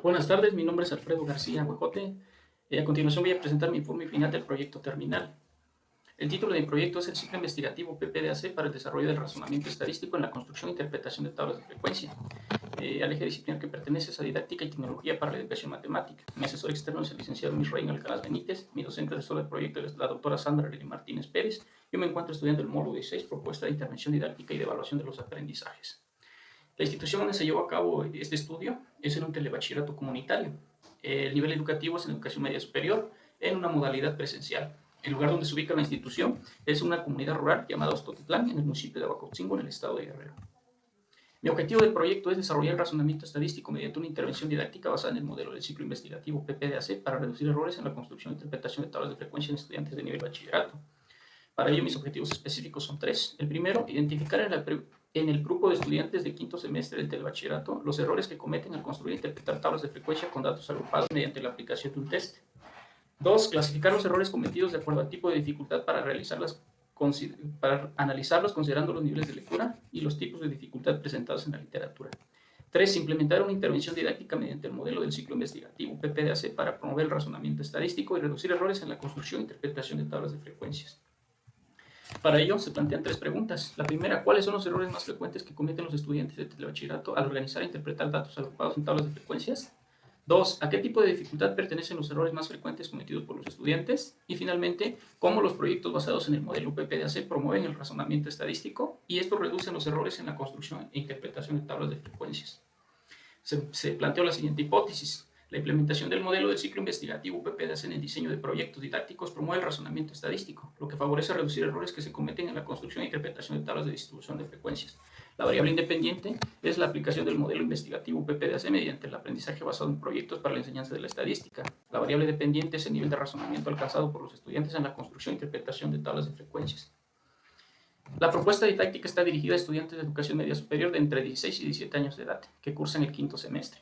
Buenas tardes, mi nombre es Alfredo García Huejote. A continuación voy a presentar mi informe final del proyecto terminal. El título de mi proyecto es el ciclo investigativo PPDAC para el desarrollo del razonamiento estadístico en la construcción e interpretación de tablas de frecuencia. Al eje disciplinar que pertenece es a didáctica y tecnología para la educación matemática. Mi asesor externo es el licenciado Misraín Alcaraz Benítez. Mi docente asesor del proyecto es la doctora Sandra Lely Martínez Pérez. Yo me encuentro estudiando el módulo 16, propuesta de intervención didáctica y de evaluación de los aprendizajes. La institución donde se llevó a cabo este estudio es en un telebachillerato comunitario. El nivel educativo es en educación media superior en una modalidad presencial. El lugar donde se ubica la institución es una comunidad rural llamada Ostotitlán, en el municipio de Aguacotzingo, en el estado de Guerrero. Mi objetivo del proyecto es desarrollar razonamiento estadístico mediante una intervención didáctica basada en el modelo del ciclo investigativo PPDAC para reducir errores en la construcción e interpretación de tablas de frecuencia en estudiantes de nivel bachillerato. Para ello, mis objetivos específicos son tres. El primero, identificar en el grupo de estudiantes de quinto semestre del telebachillerato los errores que cometen al construir e interpretar tablas de frecuencia con datos agrupados mediante la aplicación de un test. Dos, clasificar los errores cometidos de acuerdo al tipo de dificultad para analizarlos considerando los niveles de lectura y los tipos de dificultad presentados en la literatura. 3. Implementar una intervención didáctica mediante el modelo del ciclo investigativo PPDAC para promover el razonamiento estadístico y reducir errores en la construcción e interpretación de tablas de frecuencias. Para ello se plantean tres preguntas. La primera, ¿cuáles son los errores más frecuentes que cometen los estudiantes de telebachillerato al organizar e interpretar datos agrupados en tablas de frecuencias? 2. ¿A qué tipo de dificultad pertenecen los errores más frecuentes cometidos por los estudiantes? Y finalmente, ¿cómo los proyectos basados en el modelo PPDAC promueven el razonamiento estadístico y estos reducen los errores en la construcción e interpretación de tablas de frecuencias? Se planteó la siguiente hipótesis. La implementación del modelo del ciclo investigativo PPDAC en el diseño de proyectos didácticos promueve el razonamiento estadístico, lo que favorece reducir errores que se cometen en la construcción e interpretación de tablas de distribución de frecuencias. La variable independiente es la aplicación del modelo investigativo PPDAC mediante el aprendizaje basado en proyectos para la enseñanza de la estadística. La variable dependiente es el nivel de razonamiento alcanzado por los estudiantes en la construcción e interpretación de tablas de frecuencias. La propuesta didáctica está dirigida a estudiantes de educación media superior de entre 16 y 17 años de edad, que cursan el quinto semestre.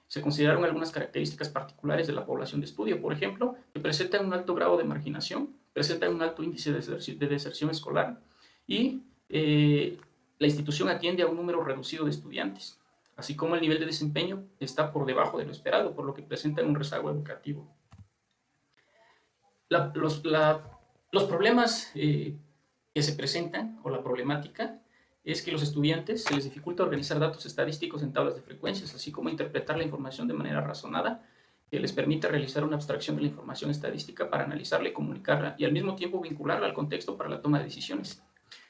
Se consideraron algunas características particulares de la población de estudio, por ejemplo, que presentan un alto grado de marginación, presentan un alto índice de deserción escolar y la institución atiende a un número reducido de estudiantes, así como el nivel de desempeño está por debajo de lo esperado, por lo que presentan un rezago educativo. Los problemas que se presentan, o la problemática, es que los estudiantes se les dificulta organizar datos estadísticos en tablas de frecuencias, así como interpretar la información de manera razonada, que les permita realizar una abstracción de la información estadística para analizarla y comunicarla, y al mismo tiempo vincularla al contexto para la toma de decisiones.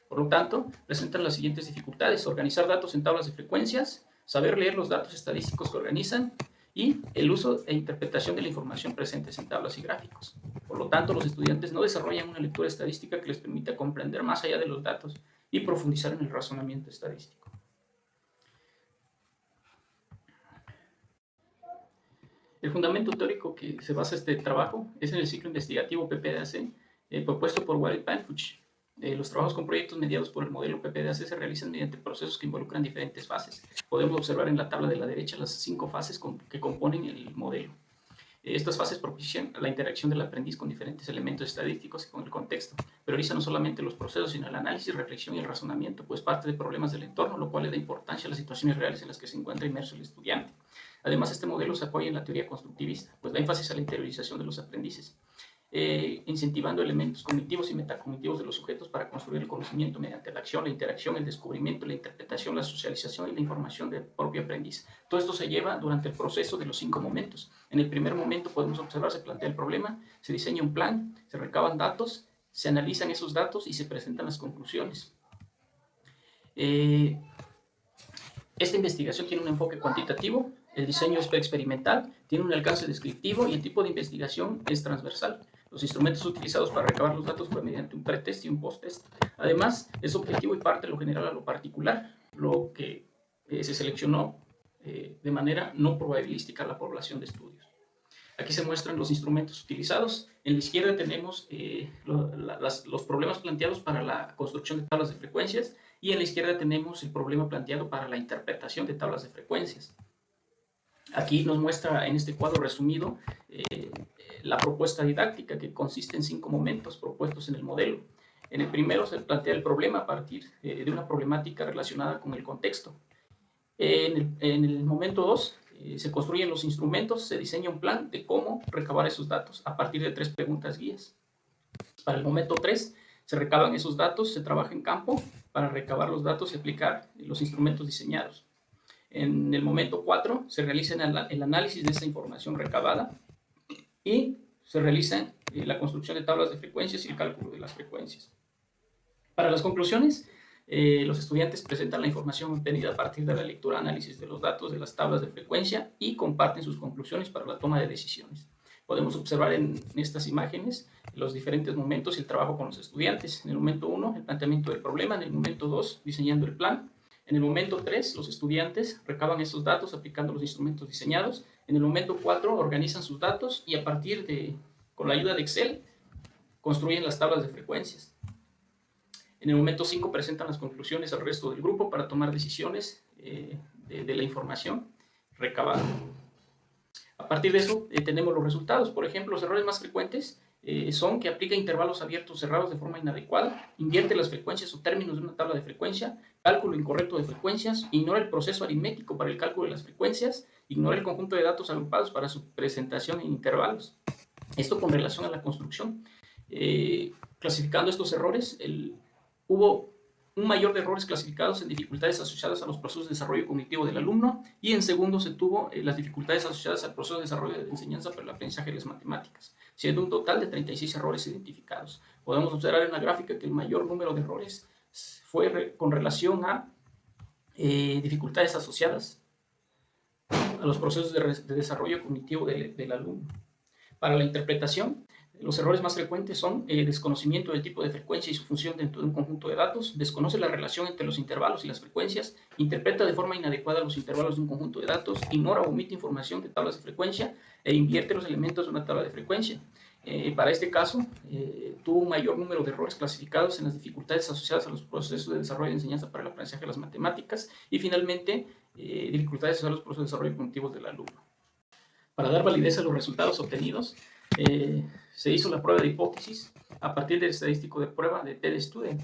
Por lo tanto, presentan las siguientes dificultades: organizar datos en tablas de frecuencias, saber leer los datos estadísticos que organizan, y el uso e interpretación de la información presentes en tablas y gráficos. Por lo tanto, los estudiantes no desarrollan una lectura estadística que les permita comprender más allá de los datos y profundizar en el razonamiento estadístico. El fundamento teórico que se basa este trabajo es en el ciclo investigativo PPDAC, propuesto por Walid Panfuch. Los trabajos con proyectos mediados por el modelo PPDAC se realizan mediante procesos que involucran diferentes fases. Podemos observar en la tabla de la derecha las 5 fases que componen el modelo. Estas fases propician la interacción del aprendiz con diferentes elementos estadísticos y con el contexto. Prioriza no solamente los procesos, sino el análisis, reflexión y el razonamiento, pues parte de problemas del entorno, lo cual le da importancia a las situaciones reales en las que se encuentra inmerso el estudiante. Además, este modelo se apoya en la teoría constructivista, pues da énfasis a la interiorización de los aprendices, incentivando elementos cognitivos y metacognitivos de los sujetos para construir el conocimiento mediante la acción, la interacción, el descubrimiento, la interpretación, la socialización y la información del propio aprendiz. Todo esto se lleva durante el proceso de los 5 momentos. En el primer momento podemos observar, se plantea el problema, se diseña un plan, se recaban datos, se analizan esos datos y se presentan las conclusiones. Esta investigación tiene un enfoque cuantitativo, el diseño es experimental, tiene un alcance descriptivo y el tipo de investigación es transversal. Los instrumentos utilizados para recabar los datos fue mediante un pretest y un posttest. Además, es objetivo y parte de lo general a lo particular, lo que se seleccionó de manera no probabilística la población de estudios. Aquí se muestran los instrumentos utilizados. En la izquierda tenemos los problemas planteados para la construcción de tablas de frecuencias y en la izquierda tenemos el problema planteado para la interpretación de tablas de frecuencias. Aquí nos muestra en este cuadro resumido la propuesta didáctica, que consiste en 5 momentos propuestos en el modelo. En el primero se plantea el problema a partir de una problemática relacionada con el contexto. En el momento 2 Se construyen los instrumentos, se diseña un plan de cómo recabar esos datos a partir de 3 preguntas guías. Para el momento 3, se recaban esos datos, se trabaja en campo para recabar los datos y aplicar los instrumentos diseñados. En el momento 4, se realiza el análisis de esa información recabada y se realiza la construcción de tablas de frecuencias y el cálculo de las frecuencias. Para las conclusiones, los estudiantes presentan la información obtenida a partir de la lectura y análisis de los datos de las tablas de frecuencia y comparten sus conclusiones para la toma de decisiones. Podemos observar en estas imágenes los diferentes momentos y el trabajo con los estudiantes. En el momento 1, el planteamiento del problema. En el momento 2, diseñando el plan. En el momento 3, los estudiantes recaban esos datos aplicando los instrumentos diseñados. En el momento 4, organizan sus datos y a partir de, con la ayuda de Excel, construyen las tablas de frecuencias. En el momento 5 presentan las conclusiones al resto del grupo para tomar decisiones de la información recabada. A partir de eso tenemos los resultados. Por ejemplo, los errores más frecuentes son que aplica intervalos abiertos o cerrados de forma inadecuada, invierte las frecuencias o términos de una tabla de frecuencia, cálculo incorrecto de frecuencias, ignora el proceso aritmético para el cálculo de las frecuencias, ignora el conjunto de datos agrupados para su presentación en intervalos. Esto con relación a la construcción. Clasificando estos errores, hubo un mayor de errores clasificados en dificultades asociadas a los procesos de desarrollo cognitivo del alumno y en segundo se tuvo las dificultades asociadas al proceso de desarrollo de enseñanza para el aprendizaje de las matemáticas, siendo un total de 36 errores identificados. Podemos observar en la gráfica que el mayor número de errores fue con relación a dificultades asociadas a los procesos de desarrollo cognitivo del alumno. Para la interpretación, los errores más frecuentes son desconocimiento del tipo de frecuencia y su función dentro de un conjunto de datos, desconoce la relación entre los intervalos y las frecuencias, interpreta de forma inadecuada los intervalos de un conjunto de datos, ignora o omite información de tablas de frecuencia e invierte los elementos de una tabla de frecuencia. Para este caso, tuvo un mayor número de errores clasificados en las dificultades asociadas a los procesos de desarrollo de enseñanza para el aprendizaje de las matemáticas y finalmente dificultades asociadas a los procesos de desarrollo cognitivo del alumno. Para dar validez a los resultados obtenidos, se hizo la prueba de hipótesis a partir del estadístico de prueba de TED-Student.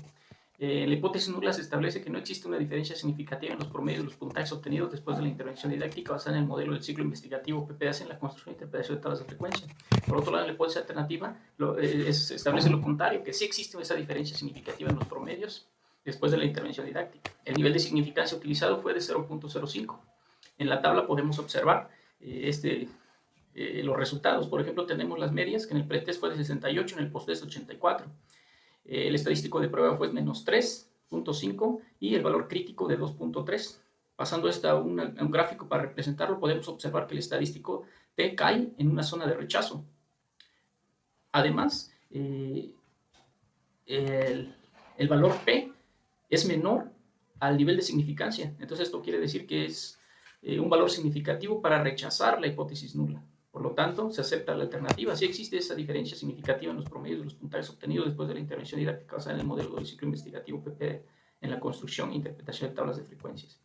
La hipótesis nula se establece que no existe una diferencia significativa en los promedios de los puntajes obtenidos después de la intervención didáctica basada en el modelo del ciclo investigativo PPDACE en la construcción e interpretación de tablas de frecuencia. Por otro lado, en la hipótesis alternativa se establece lo contrario, que sí existe esa diferencia significativa en los promedios después de la intervención didáctica. El nivel de significancia utilizado fue de 0.05. En la tabla podemos observar los resultados. Por ejemplo, tenemos las medias, que en el pretest fue de 68, en el posttest 84. El estadístico de prueba fue menos 3.5 y el valor crítico de 2.3. Pasando esto a un gráfico para representarlo, podemos observar que el estadístico T cae en una zona de rechazo. Además, el valor P es menor al nivel de significancia. Entonces, esto quiere decir que es un valor significativo para rechazar la hipótesis nula. Por lo tanto, se acepta la alternativa. Sí existe esa diferencia significativa en los promedios de los puntajes obtenidos después de la intervención didáctica basada en el modelo del ciclo investigativo PP en la construcción e interpretación de tablas de frecuencias.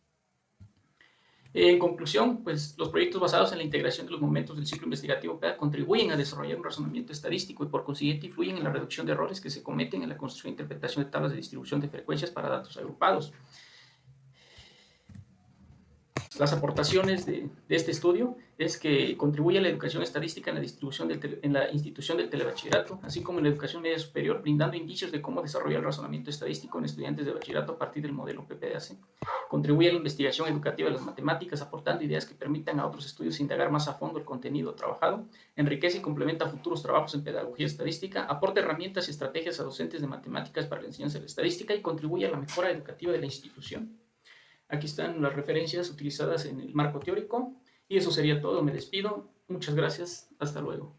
En conclusión, pues los proyectos basados en la integración de los momentos del ciclo investigativo PEA contribuyen a desarrollar un razonamiento estadístico y por consiguiente influyen en la reducción de errores que se cometen en la construcción e interpretación de tablas de distribución de frecuencias para datos agrupados. Las aportaciones de este estudio es que contribuye a la educación estadística en la institución del telebachillerato, así como en la educación media superior, brindando indicios de cómo desarrollar el razonamiento estadístico en estudiantes de bachillerato a partir del modelo PPDACE. Contribuye a la investigación educativa de las matemáticas, aportando ideas que permitan a otros estudios indagar más a fondo el contenido trabajado, enriquece y complementa futuros trabajos en pedagogía estadística, aporta herramientas y estrategias a docentes de matemáticas para la enseñanza de la estadística y contribuye a la mejora educativa de la institución. Aquí están las referencias utilizadas en el marco teórico y eso sería todo. Me despido. Muchas gracias. Hasta luego.